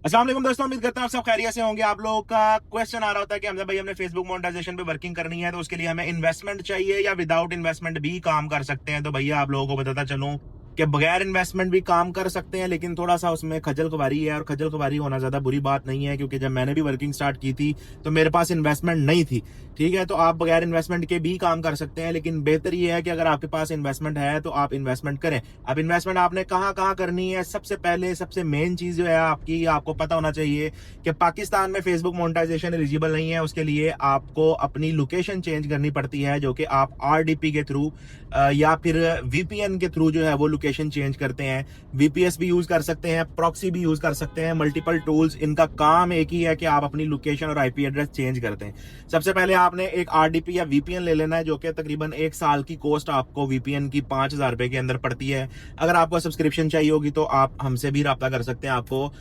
अस्सलाम वालेकुम दोस्तों, उम्मीद करता हूँ आप सब खैरियत से होंगे। आप लोगों का क्वेश्चन आ रहा होता है कि हमजा भाई हमने फेसबुक मोनेटाइजेशन पे वर्किंग करनी है तो उसके लिए हमें इन्वेस्टमेंट चाहिए या विदाउट इन्वेस्टमेंट भी काम कर सकते हैं। तो भैया आप लोगों को बताता चलूं कि बगैर इन्वेस्टमेंट भी काम कर सकते हैं, लेकिन थोड़ा सा उसमें खजल खुबारी है। और खजल खुबारी होना ज्यादा बुरी बात नहीं है, क्योंकि जब मैंने भी वर्किंग स्टार्ट की थी तो मेरे पास इन्वेस्टमेंट नहीं थी। ठीक है, तो आप बगैर इन्वेस्टमेंट के भी काम कर सकते हैं, लेकिन बेहतर ये है कि अगर आपके पास इन्वेस्टमेंट है तो आप इन्वेस्टमेंट करें। अब इन्वेस्टमेंट आपने कहाँ कहाँ करनी है, सबसे पहले सबसे मेन चीज जो है आपकी, आपको पता होना चाहिए कि पाकिस्तान में फेसबुक मोनेटाइजेशन एलिजिबल नहीं है। उसके लिए आपको अपनी लोकेशन चेंज करनी पड़ती है, जो कि आप आरडीपी के थ्रू या फिर वीपीएन के थ्रू जो है वो लोकेशन चेंज करते हैं। वीपीएस भी यूज कर सकते हैं, प्रॉक्सी भी यूज कर सकते हैं, मल्टीपल टूल्स। इनका काम एक ही है कि आप अपनी लोकेशन और आईपी एड्रेस चेंज करते हैं। सबसे पहले आपने एक आरडीपी या वीपीएन ले लेना है, जो कि तकरीबन 1 साल की कॉस्ट आपको वीपीएन की 5,000 रुपए के अंदर पड़ती है। अगर आपको सब्सक्रिप्शन चाहिए होगी तो आप हमसे भी राब्ता कर सकते हैं। आपको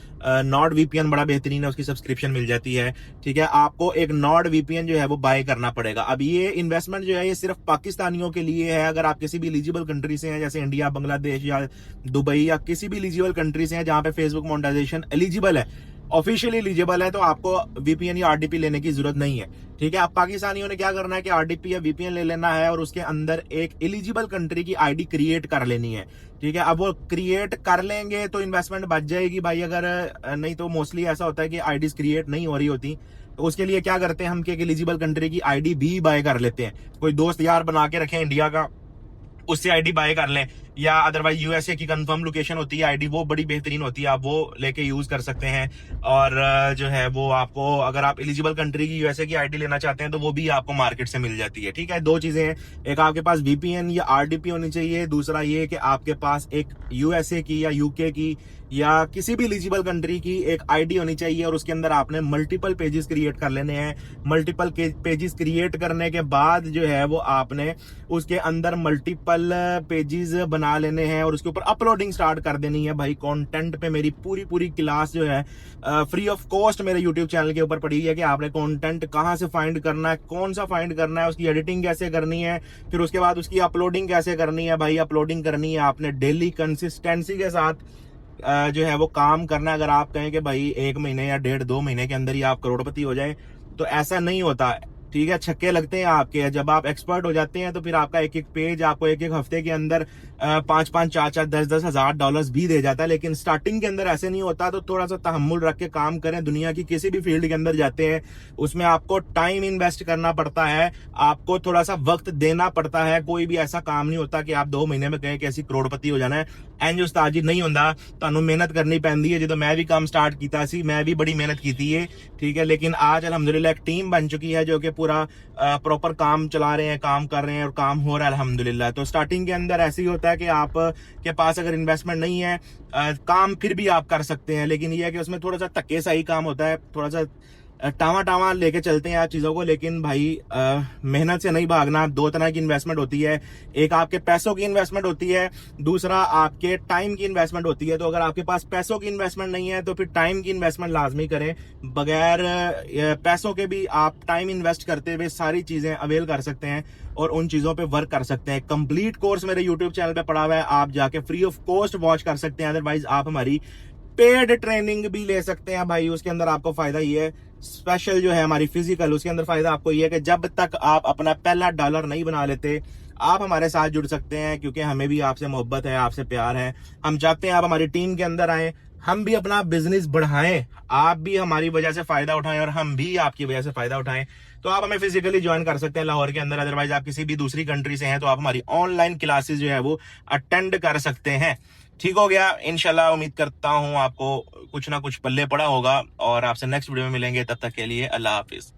नॉर्ड वीपीएन बड़ा बेहतरीन है, उसकी सब्सक्रिप्शन मिल जाती है। ठीक है, आपको एक नॉर्ड वीपीएन जो है वो बाय करना पड़ेगा। अब ये इन्वेस्टमेंट जो है ये सिर्फ पाकिस्तानियों के लिए है। अगर आप किसी भी एलिजिबल कंट्री से हैं, जैसे इंडिया, बांग्लादेश या दुबई या किसी भी एलिजिबल कंट्री से हैं जहां पे फेसबुक मोनेटाइजेशन एलिजिबल है, ऑफिशियली एलिजिबल है, तो आपको वीपीएन या आरडीपी लेने की जरूरत नहीं है। ठीक है, आप पाकिस्तानियों ने क्या करना है कि आरडीपी या वीपीएन ले लेना है और उसके अंदर एक एलिजिबल कंट्री की आईडी क्रिएट कर लेनी है। ठीक है, अब वो क्रिएट कर लेंगे तो इन्वेस्टमेंट बच जाएगी भाई। अगर नहीं तो मोस्टली ऐसा होता है कि आईडीज क्रिएट नहीं हो रही होती, तो उसके लिए क्या करते हैं हम कि एक एलिजिबल कंट्री की आईडी भी बाय कर लेते हैं। कोई दोस्त यार बना के रखें इंडिया का, उससे आईडी बाय कर लें, या अदरवाइज यूएसए की कंफर्म लोकेशन होती है आईडी, वो बड़ी बेहतरीन होती है, आप वो लेके यूज कर सकते हैं। और जो है वो आपको, अगर आप एलिजिबल कंट्री की यूएसए की आईडी लेना चाहते हैं तो वो भी आपको मार्केट से मिल जाती है। ठीक है, दो चीजें हैं, एक आपके पास वीपीएन या आरडीपी होनी चाहिए, दूसरा ये कि आपके पास एक यूएसए की या यूके की या किसी भी एलिजिबल कंट्री की एक आईडी होनी चाहिए। और उसके अंदर आपने मल्टीपल पेजेस क्रिएट कर लेने हैं। मल्टीपल पेजेस क्रिएट करने के बाद जो है वो आपने उसके अंदर मल्टीपल पेजेस बना लेने हैं और उसके ऊपर अपलोडिंग स्टार्ट कर देनी है। भाई कंटेंट पे मेरी पूरी पूरी क्लास जो है फ्री ऑफ कॉस्ट मेरे यूट्यूब चैनल के ऊपर पड़ी है कि आपने कंटेंट कहां से फाइंड करना है, कौन सा फाइंड करना है, उसकी एडिटिंग कैसे करनी है, फिर उसके बाद उसकी अपलोडिंग कैसे करनी है। भाई अपलोडिंग करनी है आपने डेली कंसिस्टेंसी के साथ, जो है वो काम करना है। अगर आप कहें कि भाई 1 महीने या 1.5-2 महीने के अंदर ही आप करोड़पति हो जाए, तो ऐसा नहीं होता। ठीक है, छक्के लगते हैं आपके। जब आप एक्सपर्ट हो जाते हैं तो फिर आपका एक एक पेज आपको एक एक हफ्ते के अंदर 5-5, 4-4, 10-10 हजार डॉलर्स भी दे जाता है। लेकिन स्टार्टिंग के अंदर ऐसे नहीं होता, तो थोड़ा सा तहम्मुल रख के काम करें। दुनिया की किसी भी फील्ड के अंदर जाते हैं उसमें आपको टाइम इन्वेस्ट करना पड़ता है, आपको थोड़ा सा वक्त देना पड़ता है। कोई भी ऐसा काम नहीं होता कि आप 2 महीने में कहें कि ऐसी करोड़पति हो जाना है। एंज उस्ताद जी नहीं होता, ਤੁਹਾਨੂੰ मेहनत करनी पैंदी है। जो मैं भी काम स्टार्ट किया सी, मैं भी बड़ी मेहनत की थी। ठीक है, लेकिन आज अल्हम्दुलिल्लाह एक टीम बन चुकी है जो कि पूरा प्रॉपर काम चला रहे हैं, काम कर रहे हैं और काम हो रहा है अल्हम्दुलिल्लाह। तो स्टार्टिंग के अंदर ऐसे ही होता है कि आप के पास अगर इन्वेस्टमेंट नहीं है, काम फिर भी आप कर सकते हैं, लेकिन ये है कि उसमें थोड़ा सा धक्के सा ही काम होता है, थोड़ा सा टावा टावा लेके चलते हैं आप चीजों को। लेकिन भाई मेहनत से नहीं भागना। 2 तरह की इन्वेस्टमेंट होती है, एक आपके पैसों की इन्वेस्टमेंट होती है, दूसरा आपके टाइम की इन्वेस्टमेंट होती है। तो अगर आपके पास पैसों की इन्वेस्टमेंट नहीं है तो फिर टाइम की इन्वेस्टमेंट लाजमी करें। बगैर पैसों के भी आप टाइम इन्वेस्ट करते हुए सारी चीजें अवेल कर सकते हैं और उन चीजों पे वर्क कर सकते हैं। कंप्लीट कोर्स मेरे यूट्यूब चैनल पे पड़ा हुआ है, आप जाके फ्री ऑफ कॉस्ट वॉच कर सकते हैं। अदरवाइज आप हमारी पेड ट्रेनिंग भी ले सकते हैं भाई। उसके अंदर आपको फायदा ये है, स्पेशल जो है हमारी फिजिकल, उसके अंदर फायदा आपको ये है कि जब तक आप अपना पहला डॉलर नहीं बना लेते आप हमारे साथ जुड़ सकते हैं, क्योंकि हमें भी आपसे मोहब्बत है, आपसे प्यार है। हम चाहते हैं आप हमारी टीम के अंदर आए, हम भी अपना बिजनेस बढ़ाएं, आप भी हमारी वजह से फायदा उठाएं और हम भी आपकी वजह से फायदा उठाएं। तो आप हमें फिजिकली ज्वाइन कर सकते हैं लाहौर के अंदर। अदरवाइज आप किसी भी दूसरी कंट्री से हैं तो आप हमारी ऑनलाइन क्लासेस जो है वो अटेंड कर सकते हैं। ठीक हो गया, इंशाल्लाह उम्मीद करता हूं आपको कुछ ना कुछ पल्ले पड़ा होगा और आपसे नेक्स्ट वीडियो में मिलेंगे। तब तक के लिए अल्लाह हाफिज।